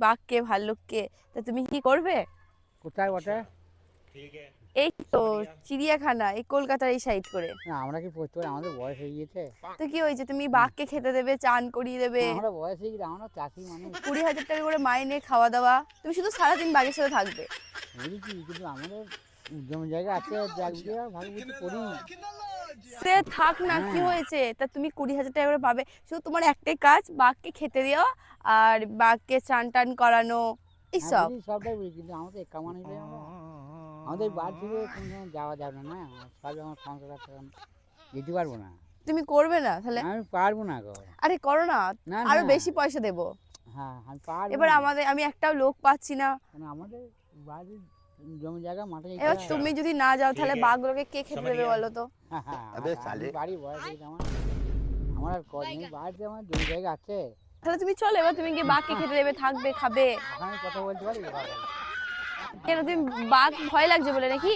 বাঘকে ভাল্লুককে, তা তুমি কি করবে? কোথায় বটে? এই তো চিড়িয়াখানা, এই কলকাতার এই সাইড করে। না আমরা কি পড়তে পারি? আমাদের বয়স হয়ে গিয়েছে। তো কি হয়েছে, তুমি বাঘকে খেতে দেবে, চান করিয়ে দেবে, আমরা বয়স হয়ে গেছে, আমরা চাষি মানুষ। 20,000 টাকা করে মাইনে, খাওয়া দাওয়া, তুমি শুধু সারাদিন বাঘের সাথে থাকবে। বুঝেছি, কিন্তু আমাদের উদ্যম জায়গা আছে, যাক দিয়ে ভাগ বুঝি করি। সে থাক না, কি হয়েছে, তা তুমি 20,000 টাকা করে পাবে, শুধু তোমার একটাই কাজ, বাঘকে খেতে দেওয়া আর বাঘকে চান টান করানো, এইসব। বুঝি, সবটাই বুঝি, কিন্তু আমাদের কামান হলে আমাদের বাড়ি থেকে কোনো যাওয়া যাবে না, সব আমার সংসার আছে, যেতে পারবো না। তুমি করবে না তাহলে? আমি পারবো না গো। আরে করো না, না আরো না, বেশি পয়সা দেবো। হ্যাঁ আমি পারবো এবার না। আমি একটাও লোক পাচ্ছি না। কারণ আমাদের বাড়ির জমি জায়গা মাঠে যেতে এবার হয়। তুমি যদি না যাও তাহলে বাঘগুলোকে কে খেতে দেবে বলো তো? আমি বাড়ি বয়স হয়ে গেছে আমার, আমার আর কদিন বাড়িতে আমার জমি জায়গা আছে। তাহলে তুমি চলো, এবার তুমি গিয়ে বাঘকে খেতে দেবে, থাকবে, খাবে। ওখানে কথা বলতে পারি? কেন, তুমি বাঘ ভয় লাগছে বলে নাকি?